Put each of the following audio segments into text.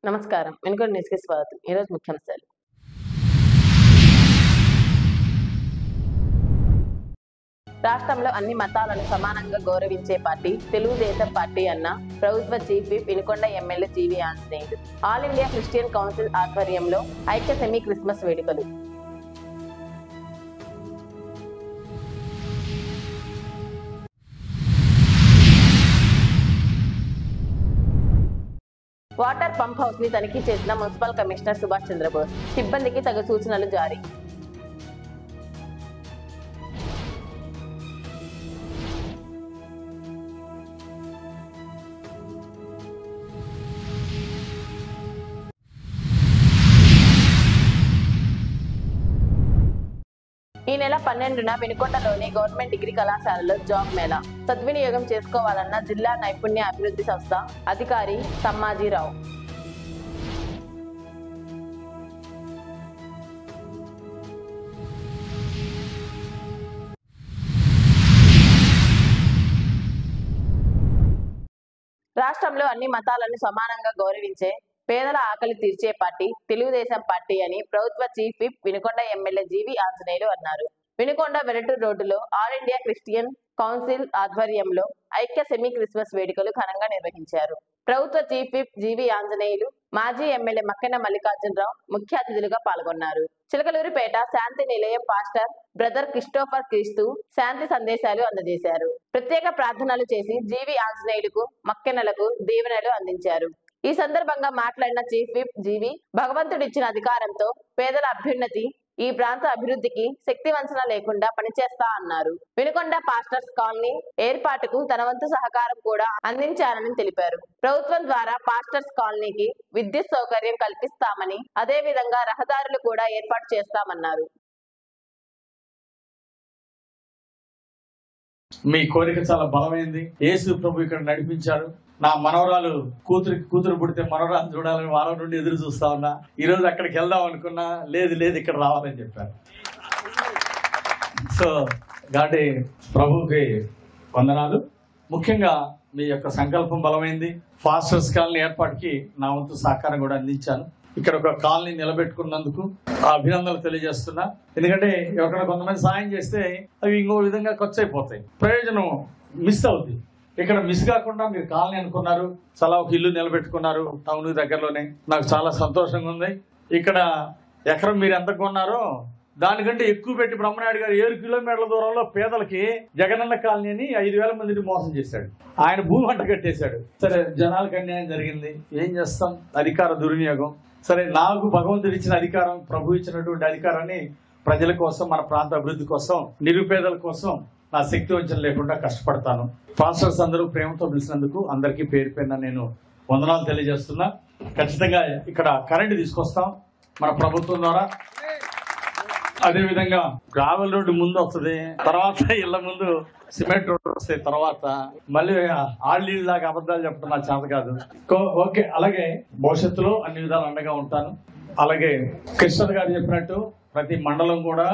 నమస్కారం. వెనుకొండ న్యూస్‌కి స్వాగతం. ఈరోజు ముఖ్యాంశాలు. రాష్ట్రంలో అన్ని మతాలను సమానంగా గౌరవించే పార్టీ తెలుగుదేశం పార్టీ అన్న ప్రభుత్వ chief whip Vinukonda MLA GV Anjaneyulu. All India Christian council ఆధ్వర్యంలో ఐక్య సెమీ క్రిస్మస్ వేడుకలు. వాటర్ పంప్ హౌస్ ని తనిఖీ చేసిన మున్సిపల్ కమిషనర్ సుభాష్ చంద్రబోస్. సిబ్బందికి తగు సూచనలు జారీ. ఈ నెల 12న వినుకొండలోని గవర్నమెంట్ డిగ్రీ కళాశాలలో జాబ్ మేళా సద్వినియోగం చేసుకోవాలన్న జిల్లా నైపుణ్య అభివృద్ధి సంస్థ అధికారి సమ్మాజీరావు. రాష్ట్రంలో అన్ని మతాలను సమానంగా గౌరవించే పేదల ఆకలి తీర్చే పార్టీ తెలుగుదేశం పార్టీ అని ప్రభుత్వ chief whip Vinukonda MLA GV Anjaneyulu అన్నారు. వినుకొండ వెరటూరు రోడ్డులో ఆల్ ఇండియా క్రిస్టియన్ కౌన్సిల్ ఆధ్వర్యంలో ఐక్య సెమీ క్రిస్మస్ వేడుకలు ఘనంగా నిర్వహించారు. ప్రభుత్వ చీఫ్ విప్ జీవి ఆంజనేయులు, మాజీ ఎమ్మెల్యే మక్కెన మల్లికార్జునరావు ముఖ్య అతిథులుగా పాల్గొన్నారు. చిలకలూరిపేట శాంతి నిలయం పాస్టర్ బ్రదర్ క్రిస్టోఫర్ క్రీస్తు శాంతి సందేశాలు అందజేశారు. ప్రత్యేక ప్రార్థనలు చేసి జీవి ఆంజనేయులకు మక్కెనలకు దీవెనలు అందించారు. ఈ సందర్భంగా మాట్లాడిన చీఫ్ విప్ జీవి, భగవంతుడిచ్చిన అధికారంతో పేదల అభ్యున్నతి, ఈ ప్రాంత అభివృద్ధికి శక్తి వంచన లేకుండా పనిచేస్తా అన్నారు. వినుకొండ పాస్టర్స్ కాలనీ ఏర్పాటుకు తన వంతు సహకారం కూడా అందించారని తెలిపారు. ప్రభుత్వం ద్వారా పాస్టర్స్ కాలనీకి విద్యుత్ సౌకర్యం కల్పిస్తామని, అదే విధంగా రహదారులు కూడా ఏర్పాటు చేస్తామన్నారు. మీ కోరిక చాలా బలమైంది. యేసు ప్రభు ఇక్కడ నడిపించారు. నా మనవరాలు కూతురు పుడితే మనవరాలు చూడాలని వారం నుండి ఎదురు చూస్తా ఉన్నా. ఈ రోజు అక్కడికి వెళ్దాం అనుకున్నా, లేదు ఇక్కడ రావాలని చెప్పారు. సో కాబట్టి ప్రభువుకి వందనాలు. ముఖ్యంగా మీ యొక్క సంకల్పం బలమైంది. ఫాస్టర్స్ కాలనీ ఏర్పాటుకి నా వంతు సహకారం కూడా అందించాను. ఇక్కడ ఒక కాలనీ నిలబెట్టుకున్నందుకు అభినందనలు తెలియజేస్తున్నా. ఎందుకంటే ఎవరికైనా కొంతమంది సాయం చేస్తే అవి ఇంకో విధంగా ఖర్చు అయిపోతాయి, ప్రయోజనం మిస్ అవుతుంది. ఇక్కడ మిస్ కాకుండా మీరు కాలనీ అనుకున్నారు, చాలా ఒక ఇల్లు నిలబెట్టుకున్నారు టౌన్ దగ్గరలోనే. నాకు చాలా సంతోషంగా ఉంది. ఇక్కడ ఎకరం మీరు ఎంత కొన్నారో దానికంటే ఎక్కువ పెట్టి బ్రహ్మనాయుడు గారు 7 కిలోమీటర్ల దూరంలో పేదలకి జగనన్న కాలనీ అని 5,000 మందిని మోసం చేశాడు. ఆయన భూమి అంట కట్టేశాడు. సరే, జనాలకు అన్యాయం జరిగింది, ఏం చేస్తాం, అధికార దుర్వినియోగం. సరే, నాకు భగవంతుడు ఇచ్చిన అధికారం, ప్రభు ఇచ్చినటువంటి అధికారాన్ని ప్రజల కోసం, మన ప్రాంత అభివృద్ధి కోసం, నిరుపేదల కోసం నా శక్తి వంచన లేకుండా కష్టపడతాను. పాస్టర్స్ అందరూ ప్రేమతో పిలిచినందుకు అందరికీ పేరు పేరున నేను వందనాలు తెలియజేస్తున్నా. ఖచ్చితంగా ఇక్కడ కరెంటు తీసుకొస్తాం మన ప్రభుత్వం ద్వారా. అదేవిధంగా గ్రావెల్ రోడ్డు ముందు వస్తుంది, తర్వాత ఇళ్ల ముందు సిమెంట్ రోడ్డు వస్తాయి, తర్వాత మళ్ళీ ఆళ్ళీళ్ళలాగా అబద్ధాలు చెప్పడం నాకు చేత కాదు. ఓకే, అలాగే భవిష్యత్తులో అన్ని విధాలు అండగా ఉంటాను. అలాగే కృష్ణ గారు చెప్పినట్టు ప్రతి మండలం కూడా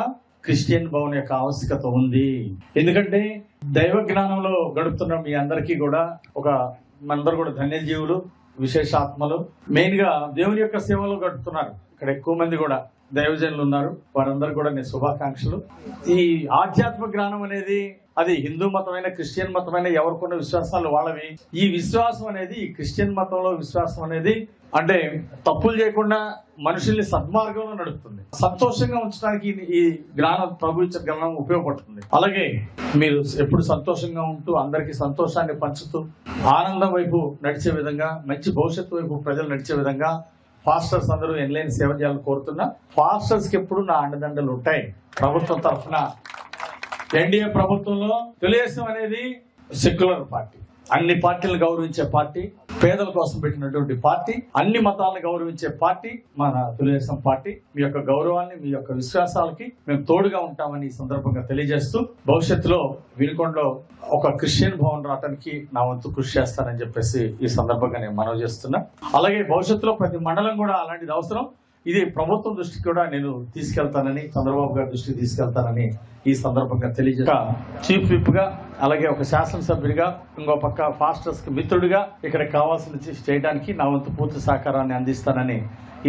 క్రిస్టియన్ భవన్ యొక్క ఆవశ్యకత ఉంది. ఎందుకంటే దైవ జ్ఞానంలో గడుపుతున్న మీ అందరికీ కూడా మనందరూ కూడా ధన్యజీవులు, విశేషాత్మలు. మెయిన్ గా దేవుని యొక్క సేవలో గడుపుతున్నారు. ఇక్కడ ఎక్కువ మంది కూడా దైవజనులు ఉన్నారు. వారందరూ కూడా నేను శుభాకాంక్షలు. ఈ ఆధ్యాత్మిక జ్ఞానం అనేది అది హిందూ మతమైన, క్రిస్టియన్ మతమైన, ఎవరికున్న విశ్వాసాలు వాళ్ళవి. ఈ విశ్వాసం అనేది, ఈ క్రిస్టియన్ మతంలో విశ్వాసం అనేది అంటే తప్పులు చేయకుండా మనుషుల్ని సద్మార్గంలో నడుపుతుంది. సంతోషంగా ఉంచడానికి ఈ జ్ఞానం, ప్రభు ఇచ్చిన జ్ఞానం ఉపయోగపడుతుంది. అలాగే మీరు ఎప్పుడు సంతోషంగా ఉంటూ అందరికీ సంతోషాన్ని పంచుతూ ఆనందం వైపు నడిచే విధంగా, మంచి భవిష్యత్తు వైపు ప్రజలు నడిచే విధంగా పాస్టర్స్ అందరూ ఎన్లైన్ సేవ చేయాలని కోరుతున్నా. పాస్టర్స్ కి ఎప్పుడు నా అండదండలు ఉంటాయి. ప్రభుత్వం తరఫున ఎన్డీఏ ప్రభుత్వంలో తెలుగుదేశం అనేది సెక్యులర్ పార్టీ, అన్ని పార్టీలను గౌరవించే పార్టీ, పేదల కోసం పెట్టినటువంటి పార్టీ, అన్ని మతాలను గౌరవించే పార్టీ మన తెలుగుదేశం పార్టీ. మీ యొక్క గౌరవాన్ని, మీ యొక్క విశ్వాసాలకి మేము తోడుగా ఉంటామని ఈ సందర్భంగా తెలియజేస్తూ, భవిష్యత్తులో వినుకొండలో ఒక క్రిస్టియన్ భవన్ రావడానికి నా వంతు కృషి చేస్తానని చెప్పేసి ఈ సందర్భంగా నేను మనవి చేస్తున్నా. అలాగే భవిష్యత్తులో ప్రతి మండలం కూడా అలాంటిది అవసరం. ఇది ప్రభుత్వం దృష్టికి కూడా నేను తీసుకెళ్తానని, చంద్రబాబు గారి దృష్టికి తీసుకెళ్తానని ఈ సందర్భంగా తెలియజేస్తా. చీఫ్ విప్ గా, అలాగే ఒక శాసనసభ్యుడిగా, ఇంకో పక్క ఫాస్టర్స్ కి మిత్రుడిగా ఇక్కడ కావాల్సిన చేయడానికి నా వంతు పూర్తి సహకారాన్ని అందిస్తానని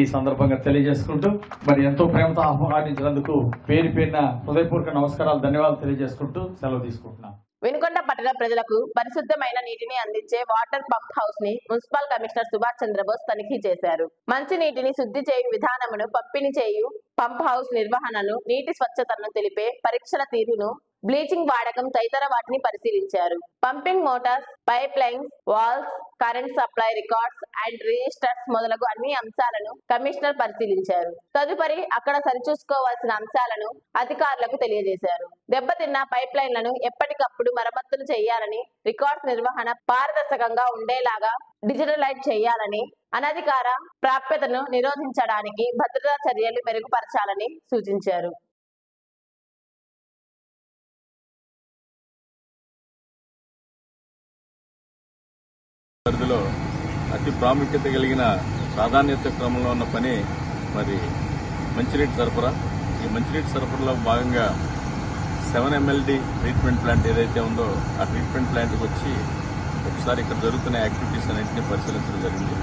ఈ సందర్భంగా తెలియజేసుకుంటూ, మరి ఎంతో ప్రేమతో ఆహ్వానించినందుకు పేరు పేరున హృదయపూర్వక నమస్కారాలు, ధన్యవాదాలు తెలియజేసుకుంటూ సెలవు తీసుకుంటున్నాను. వినుకొండ పట్టణ ప్రజలకు పరిశుద్ధమైన నీటిని అందించే వాటర్ పంప్ హౌస్ ని మున్సిపల్ కమిషనర్ సుభాష్ చంద్రబోస్ తనిఖీ చేశారు. మంచి నీటిని శుద్ధి చేయు విధానమును, పంపిణీ చేయు పంప్ హౌస్ నిర్వహణను, నీటి స్వచ్ఛతను తెలిపే పరీక్షల తీరును, బ్లీచింగ్ వాడకం తదితర వాటిని పరిశీలించారు. Pumping motors, pipe lines, valves, current supply records and registers మొదలగు అన్ని అంశాలను కమిషనర్ పరిశీలించారు. తదుపరి అక్కడ సరిచూసుకోవాల్సిన అంశాలను అధికారులకు తెలియజేశారు. దెబ్బతిన్న పైప్ లైన్లను ఎప్పటికప్పుడు మరమ్మతులు చేయాలని, రికార్డ్స్ నిర్వహణ పారదర్శకంగా ఉండేలాగా డిజిటలైజ్ చేయాలని, అనధికార ప్రాప్యతను నిరోధించడానికి భద్రతా చర్యలు మెరుగుపరచాలని సూచించారు. పరిధిలో అతి ప్రాముఖ్యత కలిగిన ప్రాధాన్యత క్రమంలో ఉన్న పని మరి మంచినీటి సరఫరా. ఈ మంచినీటి సరఫరాలో భాగంగా 7 MLD ట్రీట్మెంట్ ప్లాంట్ ఏదైతే ఉందో ఆ ట్రీట్మెంట్ ప్లాంట్కి వచ్చి ఒకసారి ఇక్కడ జరుగుతున్న యాక్టివిటీస్ అన్నింటినీ పరిశీలించడం జరిగింది.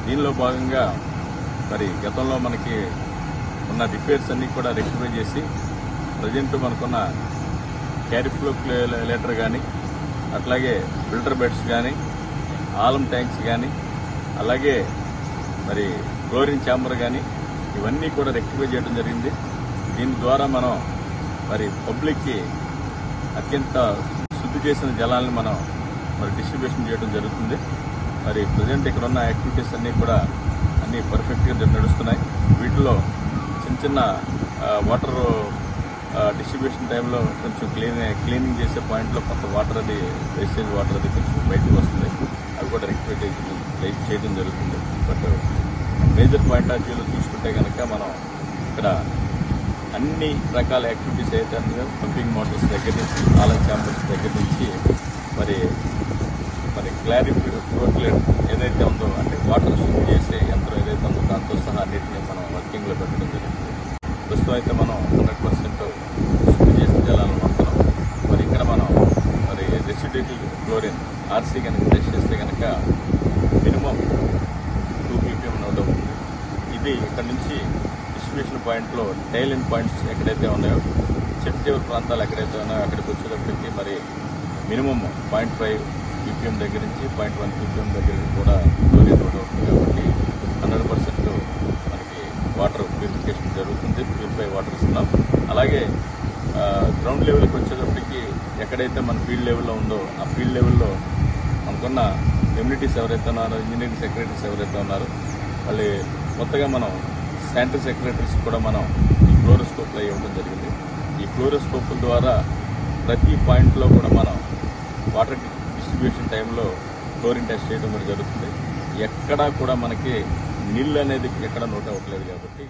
దీనిలో భాగంగా మరి గతంలో మనకి ఉన్న రిపేర్స్ అన్ని కూడా రెక్టిఫై చేసి ప్రజెంట్ మనకున్న క్యారిఫ్లో లేటర్ కానీ, అట్లాగే ఫిల్టర్ బెడ్స్ కానీ, ఆలం ట్యాంక్స్ కానీ, అలాగే మరి క్లోరిన్ ఛాంబర్ కానీ, ఇవన్నీ కూడా రెక్టిఫై చేయడం జరిగింది. దీని ద్వారా మనం మరి పబ్లిక్కి అత్యంత శుద్ధి చేసిన జలాలను మనం మరి డిస్ట్రిబ్యూషన్ చేయడం జరుగుతుంది. మరి ప్రజెంట్ ఇక్కడ ఉన్న యాక్టివిటీస్ అన్నీ కూడా అన్నీ పర్ఫెక్ట్గా నడుస్తున్నాయి. వీటిలో చిన్న చిన్న వాటర్ డిస్ట్రిబ్యూషన్ టైంలో కొంచెం క్లీనింగ్ చేసే పాయింట్లో కొంత వాటర్ అది వేస్టేజ్ వాటర్ అది కొంచెం బయటకు వస్తుంది. అవి కూడా రెక్టిఫై చేయడం జరుగుతుంది. బట్ మేజర్ పాయింట్ ఆఫ్ వ్యూలో చూసుకుంటే కనుక మనం ఇక్కడ అన్ని రకాల యాక్టివిటీస్ అయితే పంపింగ్ మోటార్స్ దగ్గర నుంచి, ఆలం ఛాంబర్స్ దగ్గర నుంచి మరి క్లారిఫికేషన్ ఏదైతే ఉందో అంటే వాటర్ శుద్ధి చేసే యంత్రం ఏదైతే ఉందో దాంతో సహా అన్నింటినీ మనం వర్కింగ్లో పెట్టడం జరుగుతుంది. ప్రస్తుతం అయితే మనం 100% శుద్ధి చేసిన జలాలను వాడుతున్నాం. మరి ఇక్కడ మనం మరి రెసిడ్యూయల్ క్లోరిన్ ఆర్సీ కనుక టెస్ట్ చేస్తే కనుక మినిమం 2 ppm అవుతుంది. ఇది ఇక్కడ నుంచి డిస్ట్రిబ్యూషన్ పాయింట్లో టైల్ ఎండ్ పాయింట్స్ ఎక్కడైతే ఉన్నాయో, చివరి ప్రాంతాలు ఎక్కడైతే ఉన్నాయో అక్కడికి వచ్చేటప్పటికి మరి మినిమం 0.5 ppm దగ్గర నుంచి 0.1 ppm దగ్గర కూడా క్లోరిన్ అవుతుంది. కాబట్టి 100% మనకి వాటర్ ప్యూరిఫికేషన్ జరుగుతుంది. ప్యూరిఫై వాటర్ ఇస్తున్నాం. అలాగే గ్రౌండ్ లెవెల్కి వచ్చేటప్పటికి ఎక్కడైతే మన ఫీల్డ్ లెవెల్లో ఉందో ఆ ఫీల్డ్ లెవెల్లో మనకున్న కమ్యూనిటీస్ ఎవరైతే ఉన్నారో, ఇంజనీరింగ్ సెక్రటరీస్ ఎవరైతే ఉన్నారో, మళ్ళీ కొత్తగా మనం శానిటరీ సెక్రటరీస్ కూడా మనం ఈ ఫ్లోరోస్కోప్లు ఇవ్వడం జరిగింది. ఈ ఫ్లోరోస్కోప్ల ద్వారా ప్రతి పాయింట్లో కూడా మనం వాటర్ డిస్ట్రిబ్యూషన్ టైంలో క్లోరిన్ టెస్ట్ చేయడం కూడా జరుగుతుంది. ఎక్కడా కూడా మనకి నీళ్ళు అనేది ఎక్కడ నోట్ అవ్వట్లేదు. కాబట్టి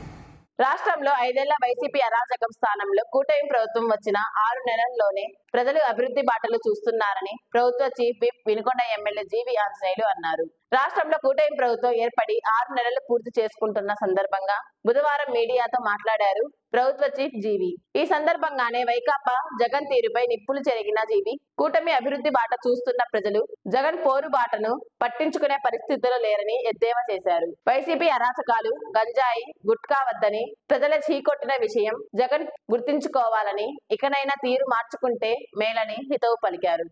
రాష్ట్రంలో 5 ఏళ్ల వైసీపీ అరాచకం స్థానంలో కూటమి ప్రభుత్వం వచ్చిన 6 నెలల్లోనే ప్రజలు అభివృద్ధి బాటలు చూస్తున్నారని ప్రభుత్వ chief whip Vinukonda MLA GV Anjaneyulu అన్నారు. రాష్ట్రంలో కూటమి ప్రభుత్వం ఏర్పడి 6 నెలలు పూర్తి చేసుకుంటున్న సందర్భంగా బుధవారం మీడియాతో మాట్లాడారు ప్రభుత్వ చీఫ్ జీవి. ఈ సందర్భంగానే వైకాపా జగన్ తీరుపై నిప్పులు చెరిగిన జీవి, కూటమి అభివృద్ధి బాట చూస్తున్న ప్రజలు జగన్ పోరు బాటను పట్టించుకునే పరిస్థితుల్లో లేరని ఎద్దేవా చేశారు. వైసీపీ అరాచకాలు, గంజాయి, గుట్కా వద్దని ప్రజల చీకొట్టిన విషయం జగన్ గుర్తించుకోవాలని, ఇకనైనా తీరు మార్చుకుంటే మేలని హితవు పలికారు.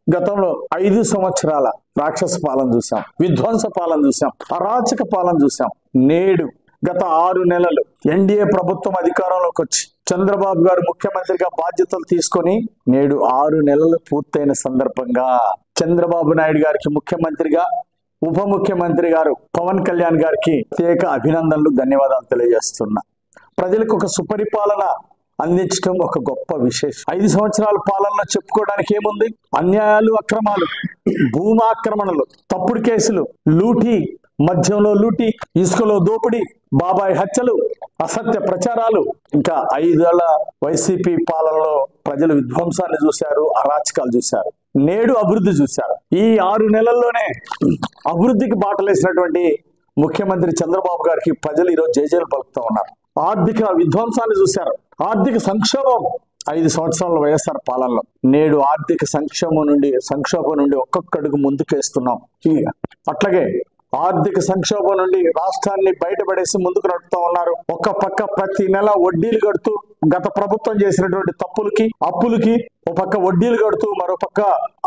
గతంలో 5 సంవత్సరాల రాక్షస పాలన చూసాం, విధ్వంస పాలన చూసాం, అరాచక పాలన చూసాం. నేడు గత 6 నెలలు ఎన్డీఏ ప్రభుత్వం అధికారంలోకి వచ్చి చంద్రబాబు గారు ముఖ్యమంత్రిగా బాధ్యతలు తీసుకొని నేడు 6 నెలలు పూర్తయిన సందర్భంగా చంద్రబాబు నాయుడు గారికి ముఖ్యమంత్రిగా, ఉప ముఖ్యమంత్రి గారు పవన్ కళ్యాణ్ గారికి ప్రత్యేక అభినందనలు, ధన్యవాదాలు తెలియజేస్తున్నా. ప్రజలకు ఒక సుపరిపాలన అందించడం ఒక గొప్ప విశేషం. 5 సంవత్సరాల పాలనలో చెప్పుకోవడానికి ఏముంది? అన్యాయాలు, అక్రమాలు, భూమాక్రమణలు, తప్పుడు కేసులు, లూటీ, మద్యంలో లూటి, ఇసుకలో దోపిడీ, బాబాయ్ హత్యలు, అసత్య ప్రచారాలు, ఇంకా 5 ఏళ్ల వైసీపీ పాలనలో ప్రజలు విధ్వంసాన్ని చూశారు, అరాచకాలు చూశారు. నేడు అభివృద్ధి చూశారు. ఈ 6 నెలల్లోనే అభివృద్ధికి బాటలేసినటువంటి ముఖ్యమంత్రి చంద్రబాబు గారికి ప్రజలు ఈరోజు జయజయలు పలుకుతూ ఉన్నారు. ఆర్థిక విధ్వంసాన్ని చూశారు, ఆర్థిక సంక్షోభం 5 సంవత్సరాల వైఎస్ఆర్ పాలనలో. నేడు ఆర్థిక సంక్షోభం నుండి ఒక్కొక్క అడుగు ముందుకేస్తున్నాం. అట్లాగే ఆర్థిక సంక్షోభం నుండి రాష్ట్రాన్ని బయటపడేసి ముందుకు నడుపుతా ఉన్నారు. ఒక పక్క ప్రతి నెల వడ్డీలు కడుతూ గత ప్రభుత్వం చేసినటువంటి అప్పులకి ఒక పక్క వడ్డీలు కడుతూ మరో పక్క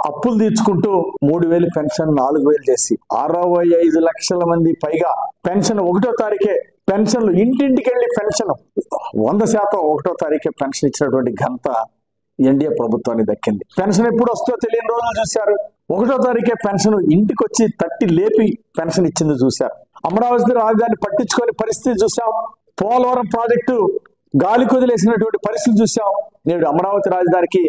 అప్పులు తీర్చుకుంటూ 3,000 పెన్షన్ 4,000 చేసి 65 లక్షల మంది పైగా పెన్షన్ 1వ తారీఖే పెన్షన్లు ఇంటింటికి వెళ్ళి పెన్షన్ 100% 1వ తారీఖే పెన్షన్ ఇచ్చినటువంటి ఘనత ఎన్డీఏ ప్రభుత్వానికి దక్కింది. పెన్షన్ ఎప్పుడు వస్తుందో తెలియని రోజులు చూశారు. 1వ తారీఖే పెన్షన్ ఇంటికి వచ్చి తట్టి లేపి పెన్షన్ ఇచ్చింది చూశారు. అమరావతి రాజధాని పట్టించుకొని పరిస్థితి చూసాం. పోలవరం ప్రాజెక్టు గాలి కొదిలేసినటువంటి పరిస్థితి చూసాం. నేడు అమరావతి రాజధానికి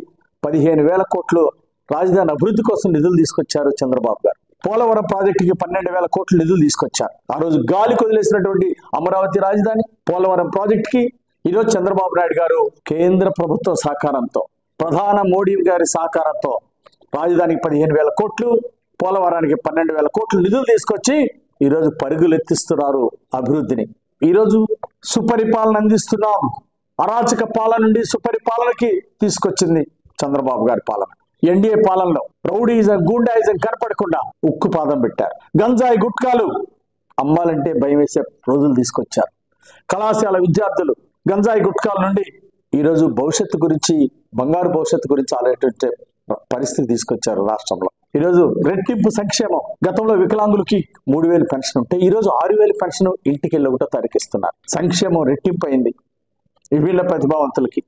15,000 కోట్లు రాజధాని అభివృద్ధి కోసం నిధులు తీసుకొచ్చారు చంద్రబాబు గారు. పోలవరం ప్రాజెక్టుకి 12,000 కోట్లు నిధులు తీసుకొచ్చారు. ఆ రోజు గాలి కొదిలేసినటువంటి అమరావతి రాజధాని పోలవరం ప్రాజెక్టుకి ఈరోజు చంద్రబాబు నాయుడు గారు కేంద్ర ప్రభుత్వ సహకారంతో, ప్రధాన మోడీ గారి సహకారంతో రాజధానికి 15,000 కోట్లు, పోలవరానికి 12,000 కోట్లు నిధులు తీసుకొచ్చి ఈరోజు పరుగులు ఎత్తిస్తున్నారు అభివృద్ధిని. ఈరోజు సుపరిపాలన అందిస్తున్నాం. అరాచక పాలన నుండి సుపరిపాలనకి తీసుకొచ్చింది చంద్రబాబు గారి పాలన. ఎన్డీఏ పాలనలో రౌడీజం, గూండాయిజం కనపడకుండా ఉక్కు పాదం పెట్టారు. గంజాయి గుట్కాలు అమ్మాలంటే భయం వేసే రోజులు తీసుకొచ్చారు. కళాశాల విద్యార్థులు గంజాయి గుట్కాల నుండి ఈరోజు భవిష్యత్తు గురించి, బంగారు భవిష్యత్తు గురించి ఆలోచించే పరిస్థితి తీసుకొచ్చారు రాష్ట్రంలో. ఈరోజు రెట్టింపు సంక్షేమం. గతంలో వికలాంగులకి 3,000 పెన్షన్ ఉంటే ఈరోజు 6,000 పెన్షన్ ఇంటికి వెళ్ళి 1వ తారీఖు ఇస్తున్నారు. సంక్షేమం రెట్టింపు అయింది. విభిన్న ప్రతిభావంతులకి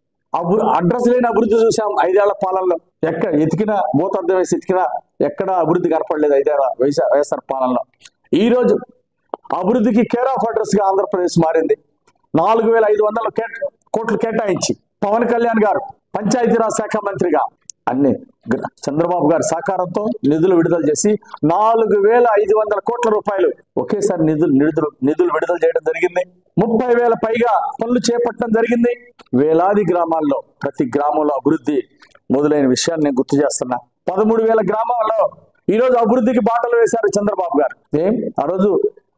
అడ్రస్ లేని అభివృద్ధి చూసాం 5 ఏళ్ల పాలనలో. ఎక్కడ ఎతికినా భూతద్దం వేసి ఎతికినా ఎక్కడ అభివృద్ధి కనపడలేదు 5 ఏళ్ల వైఎస్ఆర్ పాలనలో. ఈ రోజు అభివృద్ధికి కేర్ ఆఫ్ అడ్రస్ గా ఆంధ్రప్రదేశ్ మారింది. 4,500 కోట్లు కేటాయించి పవన్ కళ్యాణ్ గారు పంచాయతీరాజ్ శాఖ మంత్రిగా అన్ని చంద్రబాబు గారి సహకారంతో నిధులు విడుదల చేసి 4,500 కోట్ల రూపాయలు ఒకేసారి నిధులు విడుదల చేయడం జరిగింది. 30,000 పైగా పనులు చేపట్టడం జరిగింది. వేలాది గ్రామాల్లో ప్రతి గ్రామంలో అభివృద్ధి మొదలైన విషయాన్ని నేను గుర్తు చేస్తున్నా. 13,000 గ్రామాల్లో ఈరోజు అభివృద్ధికి బాటలు వేశారు చంద్రబాబు గారు. ఆ రోజు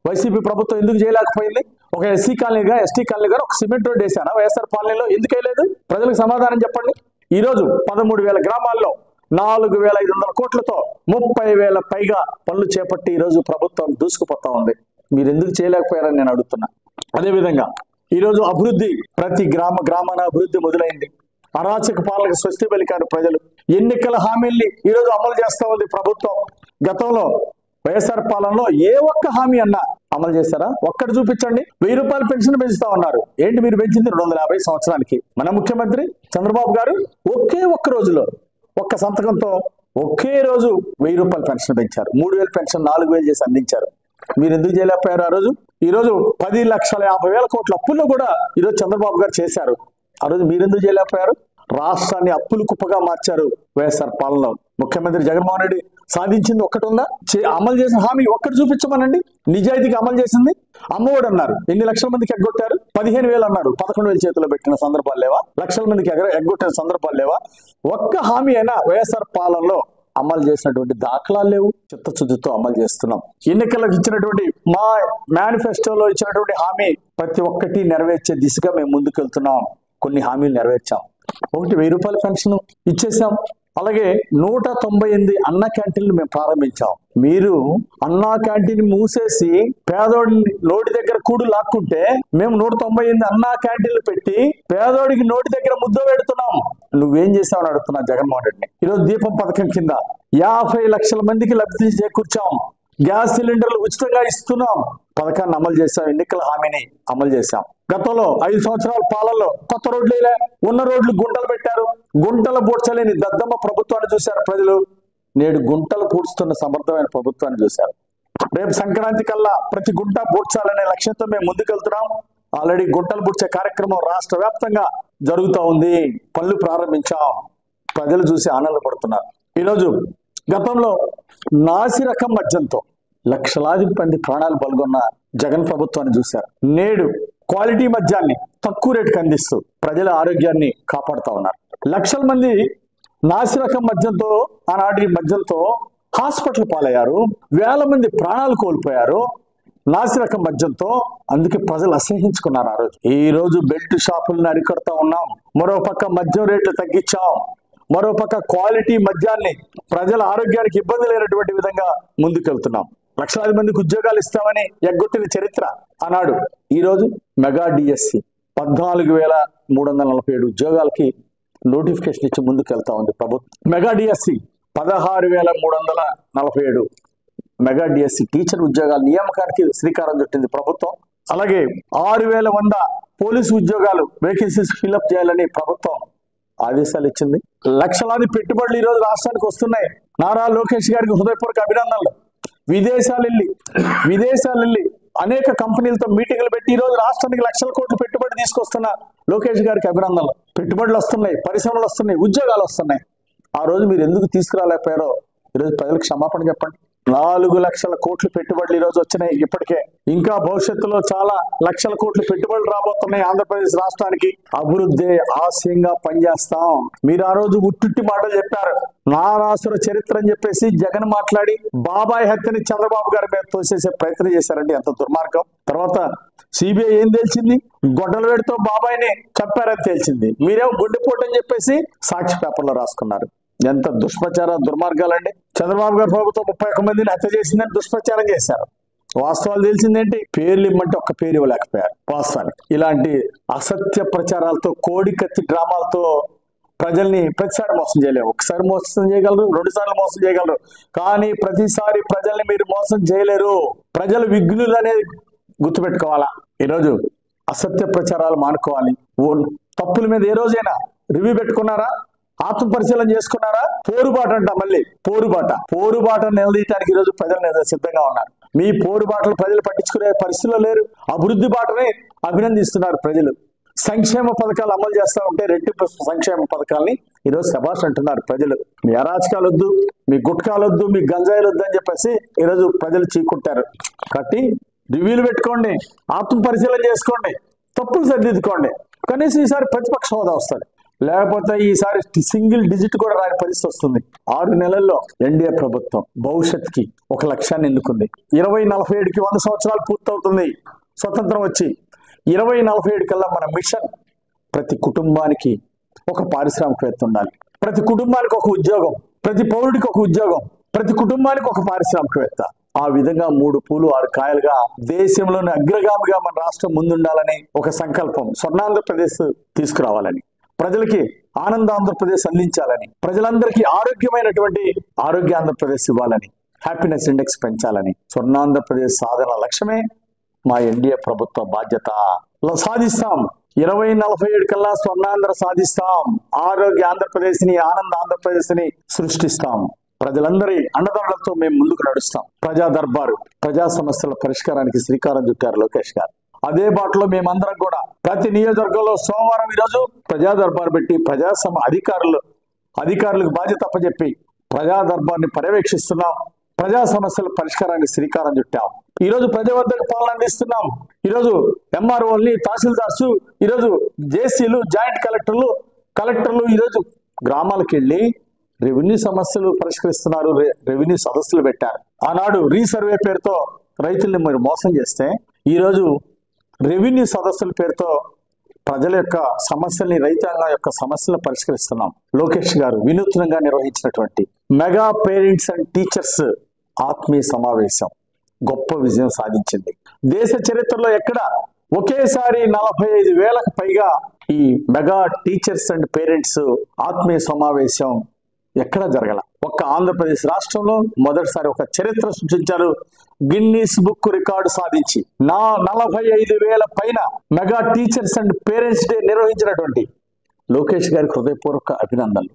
వైసీపీ ప్రభుత్వం ఎందుకు చేయలేకపోయింది? ఒక ఎస్సీ కాలనీగా, ఎస్టీ కాలనీగా ఒక సిమెంట్ రోడ్ వేసారా వైఎస్ఆర్ పాలనలో? ఎందుకు వేయలేదు? ప్రజలకు సమాధానం చెప్పండి. ఈ రోజు 13,000 గ్రామాల్లో 4,500 కోట్లతో 30,000 పైగా పనులు చేపట్టి ఈ రోజు ప్రభుత్వం దూసుకుపోతా ఉంది. మీరు ఎందుకు చేయలేకపోయారని నేను అడుగుతున్నా. అదేవిధంగా ఈరోజు అభివృద్ధి ప్రతి గ్రామాన అభివృద్ధి మొదలైంది. అరాచక పాలనకు స్వస్తి పలికారు ప్రజలు. ఎన్నికల హామీల్ని ఈరోజు అమలు చేస్తా ఉంది ప్రభుత్వం. గతంలో వైఎస్ఆర్ పాలనలో ఏ ఒక్క హామీ అన్నా అమలు చేస్తారా? ఒక్కటి చూపించండి. 1,000 రూపాయలు పెన్షన్ పెంచుతా ఉన్నారు. ఏంటి మీరు పెంచింది? 250 సంవత్సరానికి. మన ముఖ్యమంత్రి చంద్రబాబు గారు ఒక్క రోజులో ఒక్క సంతకంతో ఒకే రోజు 1,000 రూపాయలు పెన్షన్ పెంచారు. 3,000 పెన్షన్ 4,000 చేసి అందించారు. మీరు ఎందుకు చేయలేకపోయారు ఆ రోజు? ఈ రోజు 10,50,000 కోట్ల అప్పుల్లో కూడా ఈరోజు చంద్రబాబు గారు చేశారు. ఆ రోజు మీరెందుకు చేయలేకపోయారు? రాష్ట్రాన్ని అప్పులు కుప్పగా మార్చారు వైఎస్ఆర్ పాలనలో. ముఖ్యమంత్రి జగన్మోహన్ రెడ్డి సాధించింది ఒక్కటి ఉందా? అమలు చేసిన హామీ ఒక్కటి చూపించమనండి. నిజాయితీగా అమలు చేసింది. అమ్మఒడి అన్నారు, ఎన్ని లక్షల మందికి ఎగ్గొట్టారు? 15,000 అన్నారు, 11,000 చేతిలో పెట్టిన సందర్భాలు లేవా? లక్షల మందికి ఎగ్గొట్టిన సందర్భాలు లేవా? ఒక్క హామీ అయినా వైఎస్ఆర్ పాలనలో అమలు చేసినటువంటి దాఖలాలు లేవు. చిత్తశుద్ధితో అమలు చేస్తున్నాం. ఎన్నికలకు ఇచ్చినటువంటి మా మేనిఫెస్టోలో ఇచ్చినటువంటి హామీ ప్రతి ఒక్కటి నెరవేర్చే దిశగా మేము ముందుకెళ్తున్నాం. కొన్ని హామీలు నెరవేర్చాం. 1,000 రూపాయల పెన్షన్ ఇచ్చేసాం. అలాగే 198 అన్న క్యాంటీన్లు మేము ప్రారంభించాం. మీరు అన్నా క్యాంటీన్ మూసేసి పేదోడి నోటి దగ్గర కూడు లాక్కుంటే మేము 198 అన్నా క్యాంటీన్లు పెట్టి పేదోడికి నోటి దగ్గర ముద్ద పెడుతున్నాం. నువ్వేం చేసావని అడుగుతున్నా జగన్మోహన్ రెడ్డిని. ఈరోజు దీపం పథకం కింద 50 లక్షల మందికి లబ్ధి చేకూర్చాం. గ్యాస్ సిలిండర్లు ఉచితంగా ఇస్తున్నాం. పథకాన్ని అమలు చేశాం. ఎన్నికల హామీని అమలు చేశాం. గతంలో 5 సంవత్సరాల పాలనలో కొత్త రోడ్లు ఉన్న రోడ్లు గుంటలు పెట్టారు. గుంటలు పూడ్చలేని దద్దమ్మ ప్రభుత్వాన్ని చూశారు ప్రజలు. నేడు గుంటలు పూడ్చుతున్న సమర్థమైన ప్రభుత్వాన్ని చూశారు. రేపు సంక్రాంతి కల్లా ప్రతి గుంట పూడ్చాలనే లక్ష్యంతో మేము ముందుకెళ్తున్నాం. ఆల్రెడీ గుంటలు పూడ్చే కార్యక్రమం రాష్ట్ర వ్యాప్తంగా జరుగుతూ ఉంది. పనులు ప్రారంభించాం. ప్రజలు చూసి ఆనందపడుతున్నారు. ఈరోజు గతంలో నాసి రకం మద్యంతో లక్షలాది మంది ప్రాణాలు పాల్గొన్న జగన్ ప్రభుత్వాన్ని చూశారు. నేడు క్వాలిటీ మద్యాన్ని తక్కువ రేటుకి అందిస్తూ ప్రజల ఆరోగ్యాన్ని కాపాడుతా ఉన్నారు. లక్షల మంది నాసిరకం మద్యంతో, ఆనాటి మద్యంతో హాస్పిటల్ పాలయ్యారు. వేల మంది ప్రాణాలు కోల్పోయారు నాసిరకం మద్యంతో. అందుకే ప్రజలు అసహించుకున్నారు ఆ రోజు. ఈ రోజు బెల్ట్ షాపులను అరికడతా ఉన్నాం. మరో పక్క మద్యం రేట్లు తగ్గించాం. మరో పక్క క్వాలిటీ మద్యాన్ని ప్రజల ఆరోగ్యానికి ఇబ్బంది లేనటువంటి విధంగా ముందుకెళ్తున్నాం. లక్షలాది మందికి ఉద్యోగాలు ఇస్తామని ఎగ్గొట్టిన చరిత్ర ఆనాడు. ఈ రోజు మెగా డిఎస్సి 14,347 ఉద్యోగాలకి నోటిఫికేషన్ ఇచ్చి ముందుకెళ్తా ఉంది ప్రభుత్వం. Mega DSC 16,347 mega DSC teacher ఉద్యోగాల నియామకానికి శ్రీకారం చుట్టింది ప్రభుత్వం. అలాగే 6,100 పోలీసు ఉద్యోగాలు వేకెన్సీస్ ఫిల్అప్ చేయాలని ప్రభుత్వం ఆదేశాలు ఇచ్చింది. లక్షలాది పెట్టుబడులు ఈ రోజు రాష్ట్రానికి వస్తున్నాయి. నారా లోకేష్ గారికి హృదయపూర్వక అభినందనలు. విదేశాలు వెళ్ళి అనేక కంపెనీలతో మీటింగ్లు పెట్టి ఈ రోజు రాష్ట్రానికి లక్షల కోట్లు పెట్టుబడి తీసుకొస్తున్న లోకేష్ గారికి అభినందనలు. పెట్టుబడులు వస్తున్నాయి, పరిశ్రమలు వస్తున్నాయి, ఉద్యోగాలు వస్తున్నాయి. ఆ రోజు మీరు ఎందుకు తీసుకురాలేకపోయారో ఈరోజు ప్రజలకు క్షమాపణ చెప్పండి. 4 లక్షల కోట్లు పెట్టుబడులు ఈ రోజు వచ్చినాయి. ఇప్పటికే ఇంకా భవిష్యత్తులో చాలా లక్షల కోట్లు పెట్టుబడులు రాబోతున్నాయి ఆంధ్రప్రదేశ్ రాష్ట్రానికి. అభివృద్ధి ఆశయంగా పనిచేస్తాం. మీరు ఆ రోజు ఉట్టుట్టి మాటలు చెప్పారు. నారాసుర చరిత్ర అని చెప్పేసి జగన్ మాట్లాడి బాబాయ్ హత్యని చంద్రబాబు గారి మీద తోసేసే ప్రయత్నం చేశారండి. ఎంత దుర్మార్గం. తర్వాత సిబిఐ ఏం తేల్చింది? గొడ్డల వేడితో బాబాయ్ని చంపారని తేల్చింది. మీరేమో గుండెపోటు అని చెప్పేసి సాక్షి పేపర్లో రాసుకున్నారు. ఎంత దుష్ప్రచార దుర్మార్గాలండి. చంద్రబాబు గారి ప్రభుత్వం 31 మందిని హత్య చేసిందని దుష్ప్రచారం చేశారు. వాస్తవాలు తెలిసిందేంటి? పేర్లు ఇమ్మంటే ఒక్క పేరు ఇవ్వలేకపోయారు. వాస్తవానికి ఇలాంటి అసత్య ప్రచారాలతో, కోడి కత్తి డ్రామాలతో ప్రజల్ని ప్రతిసారి మోసం చేయలేరు. ఒకసారి మోసం చేయగలరు, 2 సార్లు మోసం చేయగలరు, కానీ ప్రతిసారి ప్రజల్ని మీరు మోసం చేయలేరు. ప్రజలు విఘ్నులు అనేది గుర్తుపెట్టుకోవాలా. ఈరోజు అసత్య ప్రచారాలు మానుకోవాలి. తప్పుల మీద ఏ రోజైనా రివ్యూ పెట్టుకున్నారా? ఆత్మ పరిశీలన చేసుకున్నారా? పోరుబాట అంట. మళ్ళీ పోరుబాట నిలదీయటానికి ఈరోజు ప్రజలు సిద్ధంగా ఉన్నారు. మీ పోరుబాటలు ప్రజలు పట్టించుకునే పరిస్థితిలో లేరు. అభివృద్ధి బాటని అభినందిస్తున్నారు ప్రజలు. సంక్షేమ పథకాలు అమలు చేస్తా ఉంటే రెట్టింపు సంక్షేమ పథకాలని ఈరోజు శభాష్ అంటున్నారు ప్రజలు. మీ అరాచకాలు వద్దు, మీ గుట్కాలు వద్దు, మీ గంజాయిలు వద్దు అని చెప్పేసి ఈరోజు ప్రజలు చీకుంటారు. కాబట్టి రివ్యూలు పెట్టుకోండి, ఆత్మ పరిశీలన చేసుకోండి, తప్పులు సరిదిద్దుకోండి. కనీసం ఈసారి ప్రతిపక్ష హోదా వస్తుంది. లేకపోతే ఈసారి సింగిల్ డిజిట్ కూడా రాని పరిస్థితి వస్తుంది. 6 నెలల్లో ఎన్డీఏ ప్రభుత్వం భవిష్యత్తుకి ఒక లక్ష్యాన్ని ఎన్నుకుంది. 2047కి 100 సంవత్సరాలు పూర్తవుతుంది స్వతంత్రం వచ్చి. 2047 కల్లా మన మిషన్ ప్రతి కుటుంబానికి ఒక పారిశ్రామికవేత్త ఉండాలి, ప్రతి కుటుంబానికి ఒక ఉద్యోగం, ప్రతి పౌరుడికి ఒక ఉద్యోగం, ప్రతి కుటుంబానికి ఒక పారిశ్రామికవేత్త. ఆ విధంగా 3 పూలు 6 కాయలుగా దేశంలోని అగ్రగామిగా మన రాష్ట్రం ముందుండాలని ఒక సంకల్పం. స్వర్ణాంధ్రప్రదేశ్ తీసుకురావాలని, ప్రజలకి ఆనంద ఆంధ్రప్రదేశ్ అందించాలని, ప్రజలందరికీ ఆరోగ్యమైనటువంటి ఆరోగ్య ఆంధ్రప్రదేశ్ ఇవ్వాలని, హ్యాపీనెస్ ఇండెక్స్ పెంచాలని స్వర్ణాంధ్రప్రదేశ్ సాధన లక్ష్యమే మా ఎన్డీఏ ప్రభుత్వ బాధ్యత. సాధిస్తాం. 2047 కల్లా స్వర్ణాంధ్ర సాధిస్తాం. ఆరోగ్య ఆంధ్రప్రదేశ్ ని, ఆనంద ఆంధ్రప్రదేశ్ ని సృష్టిస్తాం. ప్రజలందరి అండదండలతో మేము ముందుకు నడుస్తాం. ప్రజా దర్బారు, ప్రజా సమస్యల పరిష్కారానికి శ్రీకారం చుట్టారు లోకేష్ గారు. అదే బాటలో మేమందరం కూడా ప్రతి నియోజకవర్గంలో సోమవారం ఈరోజు ప్రజా దర్బార్ పెట్టి అధికారులకు బాధ్యత అప్పచెప్పి ప్రజా దర్బార్ని పర్యవేక్షిస్తున్నాం. ప్రజా సమస్యల పరిష్కారానికి శ్రీకారం చుట్టాం. ఈరోజు ప్రజల వద్దకు పాలన అందిస్తున్నాం. ఈరోజు ఎంఆర్ఓల్ని, తహసీల్దార్స్, ఈరోజు జేసీలు, జాయింట్ కలెక్టర్లు ఈరోజు గ్రామాలకు వెళ్ళి రెవెన్యూ సమస్యలు పరిష్కరిస్తున్నారు. రెవెన్యూ సదస్సులు పెట్టారు. ఆనాడు రీసర్వే పేరుతో రైతుల్ని మీరు మోసం చేస్తే ఈరోజు రెవెన్యూ సదస్సుల పేరుతో ప్రజల యొక్క సమస్యల్ని, రైతాంగం యొక్క సమస్యలను పరిష్కరిస్తున్నాం. లోకేష్ గారు వినూత్నంగా నిర్వహించినటువంటి మెగా పేరెంట్స్ అండ్ టీచర్స్ ఆత్మీయ సమావేశం గొప్ప విజయం సాధించింది. దేశ చరిత్రలో ఎక్కడ ఒకేసారి 45,000కు పైగా ఈ మెగా టీచర్స్ అండ్ పేరెంట్స్ ఆత్మీయ సమావేశం ఎక్కడా జరగల. ఒక్క ఆంధ్రప్రదేశ్ రాష్ట్రంలో మొదటిసారి ఒక చరిత్ర సృష్టించారు. గిన్నీస్ బుక్ రికార్డు సాధించి 45,000 పైన mega teachers and parents day నిర్వహించినటువంటి లోకేష్ గారికి హృదయపూర్వక అభినందనలు.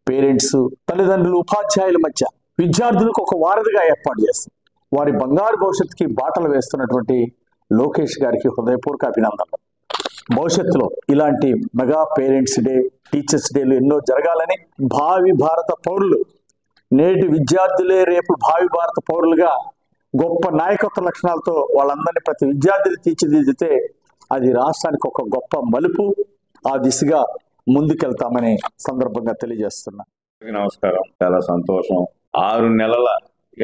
పేరెంట్స్, తల్లిదండ్రులు, ఉపాధ్యాయుల మధ్య విద్యార్థులకు ఒక వారధిగా ఏర్పాటు చేస్తారు. వారి బంగారు భవిష్యత్తుకి బాటలు వేస్తున్నటువంటి లోకేష్ గారికి హృదయపూర్వక అభినందనలు. భవిష్యత్తులో ఇలాంటి మెగా పేరెంట్స్ డే, టీచర్స్ డేలు ఎన్నో జరగాలని, భావి భారత పౌరులు, నేటి విద్యార్థులే రేపు భావి భారత పౌరులుగా గొప్ప నాయకత్వ లక్షణాలతో వాళ్ళందరినీ ప్రతి విద్యార్థిని తీర్చిదిద్దితే అది రాష్ట్రానికి ఒక గొప్ప మలుపు. ఆ దిశగా ముందుకెళ్తామని సందర్భంగా తెలియజేస్తున్నా. నమస్కారం. చాలా సంతోషం. 6 నెలల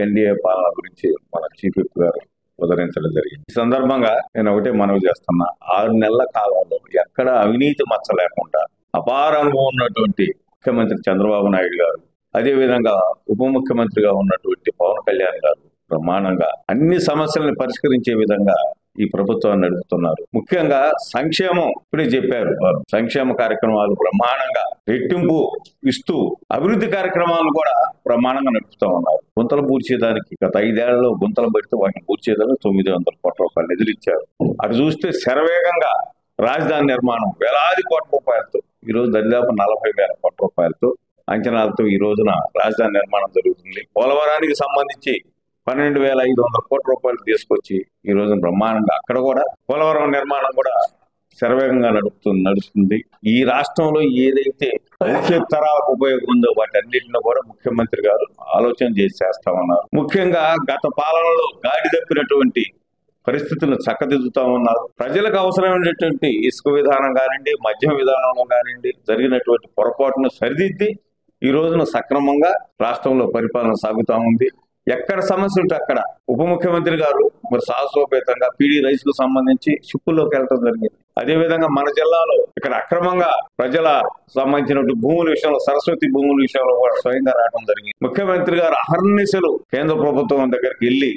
ఎన్డీఏ పాలన గురించి మన చీఫ్ విప్ గారు ఉదరించడం జరిగింది. ఈ సందర్భంగా నేను ఒకటే మనవి చేస్తున్నా, 6 నెలల కాలంలో ఎక్కడ అవినీతి మచ్చ లేకుండా అపార అనుభవం ఉన్నటువంటి ముఖ్యమంత్రి చంద్రబాబు నాయుడు గారు, అదేవిధంగా ఉప ముఖ్యమంత్రిగా ఉన్నటువంటి పవన్ కళ్యాణ్ గారు బ్రహ్మాండంగా అన్ని సమస్యలను పరిష్కరించే విధంగా ఈ ప్రభుత్వాన్ని నడుపుతున్నారు. ముఖ్యంగా సంక్షేమం ఇప్పుడే చెప్పారు వారు, సంక్షేమ కార్యక్రమాలు బ్రహ్మాండంగా రెట్టింపు ఇస్తూ అభివృద్ధి కార్యక్రమాలు కూడా బ్రహ్మాండంగా నడుపుతూ ఉన్నారు. గుంతలు పూడ్చేదానికి గత 5 ఏళ్లలో గుంతలు పెడితే వాటిని పూడ్చేదానికి 900 కోట్ల రూపాయలు నిధులు ఇచ్చారు. అటు చూస్తే శరవేగంగా రాజధాని నిర్మాణం వేలాది కోట్ల రూపాయలతో, ఈ రోజు దరిదాపు 40,000 కోట్ల రూపాయలతో అంచనాలతో ఈ రోజున రాజధాని నిర్మాణం జరుగుతుంది. పోలవరానికి సంబంధించి 12,500 కోట్ల రూపాయలు తీసుకొచ్చి ఈ రోజు బ్రహ్మాండంగా అక్కడ కూడా పోలవరం నిర్మాణం కూడా శరవేగంగా నడుస్తుంది. ఈ రాష్ట్రంలో ఏదైతే భవిష్యత్ తరాలకు ఉపయోగం ఉందో వాటన్నిటిని కూడా ముఖ్యమంత్రి గారు ఆలోచన చేసి చేస్తామన్నారు. ముఖ్యంగా గత పాలనలో గాడి తప్పినటువంటి పరిస్థితులను చక్కదిద్దుతా ఉన్నారు. ప్రజలకు అవసరమైనటువంటి ఇసుక విధానం కానివ్వండి, మద్యం విధానంలో కానివ్వండి జరిగినటువంటి పొరపాటును సరిదిద్ది ఈ రోజున సక్రమంగా రాష్ట్రంలో పరిపాలన సాగుతా ఉంది. ఎక్కడ సమస్య ఉంటే అక్కడ ఉప ముఖ్యమంత్రి గారు మరి సాహసోపేతంగా పీడీ రైస్ కు సంబంధించి షిప్పుల్లోకి వెళ్ళడం జరిగింది. అదేవిధంగా మన జిల్లాలో ఇక్కడ అక్రమంగా ప్రజల సంబంధించినటువంటి భూముల విషయంలో, సరస్వతి భూముల విషయంలో కూడా స్వయంగా రావడం జరిగింది. ముఖ్యమంత్రి గారు అహర్నిశలు కేంద్ర ప్రభుత్వం దగ్గరికి వెళ్ళి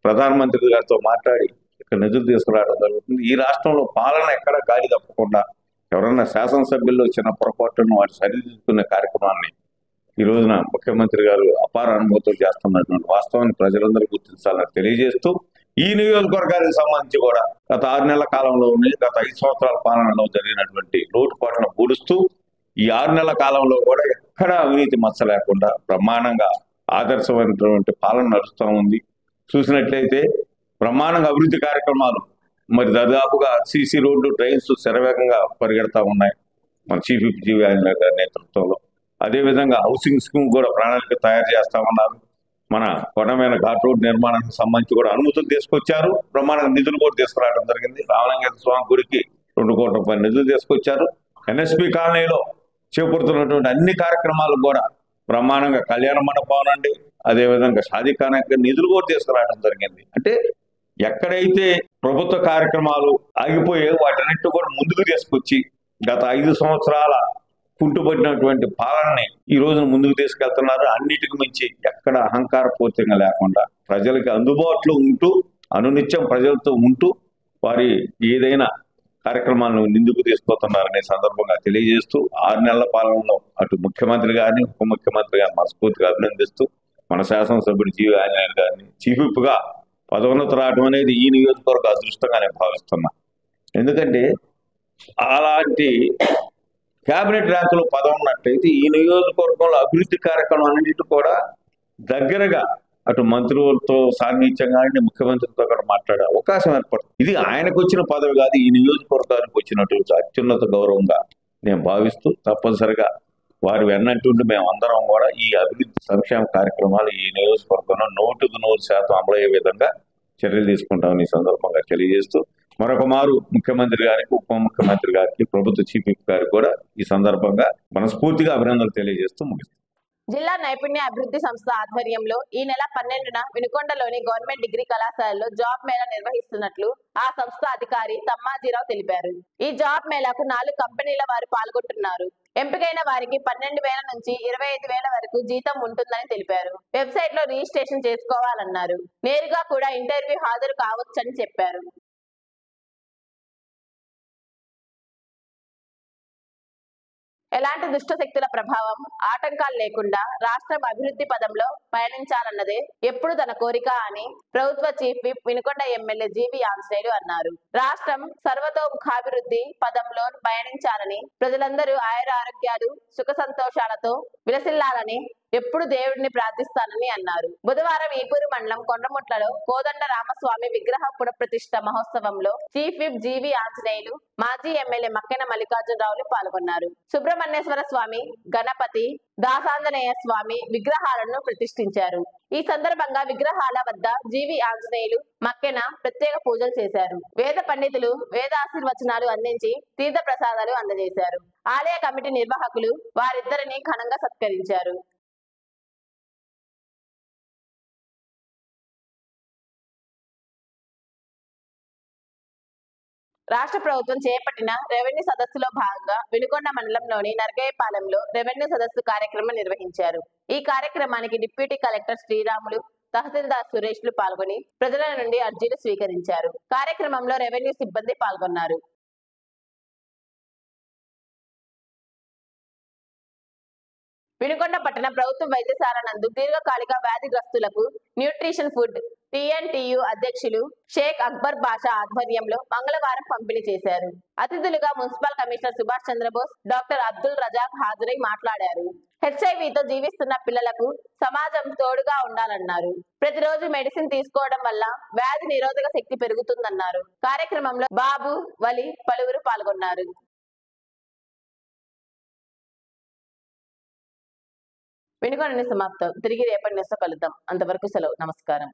ప్రధానమంత్రి గారితో మాట్లాడి ఇక్కడ నిధులు తీసుకురావడం జరుగుతుంది. ఈ రాష్ట్రంలో పాలన ఎక్కడ గాడి తప్పకుండా ఎవరన్నా శాసనసభ్యుల్లో చిన్న పొరపాటును వాటి సరిదిద్దుకునే కార్యక్రమాన్ని ఈ రోజున ముఖ్యమంత్రి గారు అపార అనుభవంతో చేస్తున్నటువంటి వాస్తవాన్ని ప్రజలందరూ గుర్తించాలని తెలియజేస్తూ, ఈ నియోజకవర్గానికి సంబంధించి కూడా గత 6 నెలల కాలంలోనే గత 5 సంవత్సరాల పాలనలో జరిగినటువంటి లోటుపాట్లను పూడుస్తూ ఈ 6 నెలల కాలంలో కూడా ఎక్కడా అవినీతి మచ్చ లేకుండా బ్రహ్మాండంగా ఆదర్శమైనటువంటి పాలన నడుస్తూ ఉంది. చూసినట్లయితే బ్రహ్మాండంగా అభివృద్ధి కార్యక్రమాలు మరి దాదాపుగా సీసీ రోడ్లు, డ్రైన్స్ శరవేగంగా పరిగెడతా ఉన్నాయి మన చీఫ్ విప్ జీవీ ఆంజనేయ గారి నేతృత్వంలో. అదేవిధంగా హౌసింగ్ స్కీమ్ కూడా ప్రణాళిక తయారు చేస్తామన్నారు. మన కొండమైన ఘాట్ రోడ్ నిర్మాణానికి సంబంధించి కూడా అనుమతులు తీసుకొచ్చారు. బ్రహ్మాండంగా నిధులు కూడా తీసుకురావడం జరిగింది. రామలింగేశ్వర స్వామి గుడికి 2 కోట్ల రూపాయల నిధులు తీసుకొచ్చారు. ఎన్ఎస్పి కాలనీలో చేపడుతున్నటువంటి అన్ని కార్యక్రమాలు కూడా బ్రహ్మాండంగా కళ్యాణ మండపం అండి, అదేవిధంగా షాదీఖానాకి నిధులు కూడా తీసుకురావడం జరిగింది. అంటే ఎక్కడైతే ప్రభుత్వ కార్యక్రమాలు ఆగిపోయే వాటన్నిటి కూడా ముందుకు తీసుకొచ్చి గత 5 సంవత్సరాల కుంటుపడినటువంటి పాలనని ఈ రోజున ముందుకు తీసుకెళ్తున్నారు. అన్నిటికి మించి ఎక్కడ అహంకారపూరితంగా లేకుండా ప్రజలకి అందుబాటులో ఉంటూ అనునిత్యం ప్రజలతో ఉంటూ వారి ఏదైనా కార్యక్రమాలను ముందుకు తీసుకుపోతున్నారనే సందర్భంగా తెలియజేస్తూ 6 నెలల పాలనలో అటు ముఖ్యమంత్రి గారిని, ఉప ముఖ్యమంత్రి గారిని మనస్ఫూర్తిగా అభినందిస్తూ మన శాసనసభ్యుడు జీవీ ఆంజనేయ గారిని చీఫ్ విప్ గా పదోన్నతి రావడం అనేది ఈ నియోజకవర్గ అదృష్టంగా నేను భావిస్తున్నా. ఎందుకంటే అలాంటి కేబినెట్ ర్యాంకులో పదవి ఉన్నట్టయితే ఈ నియోజకవర్గంలో అభివృద్ధి కార్యక్రమాలన్నింటి కూడా దగ్గరగా అటు మంత్రులతో సాన్నిహిత్యంగా ముఖ్యమంత్రితో కూడా మాట్లాడే అవకాశం ఏర్పడుతుంది. ఇది ఆయనకు వచ్చిన పదవి కాదు, ఈ నియోజకవర్గానికి వచ్చినటువంటి అత్యున్నత గౌరవంగా నేను భావిస్తూ తప్పనిసరిగా వారు వెన్నట్టుండి మేము అందరం కూడా ఈ అభివృద్ధి సంక్షేమ కార్యక్రమాలు ఈ నియోజకవర్గంలో 100% అమలయ్యే విధంగా చర్యలు తీసుకుంటామని ఈ సందర్భంగా తెలియజేస్తూ మరొక మారు ముఖ్యమంత్రి గారికి, ఉప ముఖ్యమంత్రి గారికి, ప్రభుత్వ చీఫ్ విప్ గారికి కూడా ఈ సందర్భంగా మనస్ఫూర్తిగా అభినందనలు తెలియజేస్తూ ముగిస్తాం. జిల్లా నైపుణ్య అభివృద్ధి సంస్థ ఆధ్వర్యంలో ఈ నెల 12న వినుకొండలోని గవర్నమెంట్ డిగ్రీ కళాశాలలో జాబ్ మేళా నిర్వహిస్తున్నట్లు ఆ సంస్థ అధికారి తమ్మాజీరావు తెలిపారు. ఈ జాబ్ మేళాకు 4 కంపెనీల వారు పాల్గొంటున్నారు. ఎంపికైన వారికి 12,000 నుంచి 25,000 వరకు జీతం ఉంటుందని తెలిపారు. వెబ్సైట్ లో రిజిస్ట్రేషన్ చేసుకోవాలన్నారు. నేరుగా కూడా ఇంటర్వ్యూ హాజరు కావచ్చని చెప్పారు. ఎలాంటి దుష్ట శక్తుల ప్రభావం, ఆటంకాలు లేకుండా రాష్ట్రం అభివృద్ధి పదంలో పయనించాలన్నదే ఎప్పుడు తన కోరిక అని ప్రభుత్వ chief whip Vinukonda MLA GV Anjaneyulu అన్నారు. రాష్ట్రం సర్వతోముఖాభివృద్ధి పదంలో పయనించాలని, ప్రజలందరూ ఆయుర ఆరోగ్యాలు, సుఖ సంతోషాలతో విలసిల్లాలని ఎప్పుడు దేవుడిని ప్రార్థిస్తానని అన్నారు. బుధవారం ఈపూరు మండలం కొండముట్లలో కోదండ రామస్వామి విగ్రహ పునఃప్రతిష్ఠ మహోత్సవంలో చీఫ్ విప్ జీవి ఆంజనేయులు, మాజీ ఎమ్మెల్యే మక్కెన మల్లికార్జునరావులు పాల్గొన్నారు. సుబ్రహ్మణ్యేశ్వర స్వామి, గణపతి, దాసాంజనేయ స్వామి విగ్రహాలను ప్రతిష్ఠించారు. ఈ సందర్భంగా విగ్రహాల వద్ద జీవి ఆంజనేయులు, మక్కెన ప్రత్యేక పూజలు చేశారు. వేద పండితులు వేదాశీర్వచనాలు అందించి తీర్థ ప్రసాదాలు అందజేశారు. ఆలయ కమిటీ నిర్వాహకులు వారిద్దరిని ఘనంగా సత్కరించారు. రాష్ట్ర ప్రభుత్వం చేపట్టిన రెవెన్యూ సదస్సులో భాగంగా వినుకొండ మండలంలోని నర్గయ్యపాలెంలో రెవెన్యూ సదస్సు కార్యక్రమం నిర్వహించారు. ఈ కార్యక్రమానికి డిప్యూటీ కలెక్టర్ శ్రీరాములు, తహసీల్దార్ సురేష్లు పాల్గొని ప్రజల నుండి అర్జీలు స్వీకరించారు. కార్యక్రమంలో రెవెన్యూ సిబ్బంది పాల్గొన్నారు. వినుకొండ పట్టణ ప్రభుత్వ వైద్యశాల నందు దీర్ఘకాలిక వ్యాధిగ్రస్తులకు న్యూట్రిషన్ ఫుడ్ TNTU అధ్యక్షులు షేక్ అక్బర్ బాషా ఆధ్వర్యంలో మంగళవారం పంపిణీ చేశారు. అతిథులుగా municipal commissioner Subhash Chandrabose, doctor Abdul Razak హాజరై మాట్లాడారు. HIV-తో జీవిస్తున్న పిల్లలకు సమాజం తోడుగా ఉండాలన్నారు. ప్రతిరోజు మెడిసిన్ తీసుకోవడం వల్ల వ్యాధి నిరోధక శక్తి పెరుగుతుందన్నారు. కార్యక్రమంలో బాబు, వలి పలువురు పాల్గొన్నారు. వినుకొండ సమాప్తం. తిరిగి రేపటి న్యూస్లో కలుద్దాం. అంతవరకు సెలవు. నమస్కారం.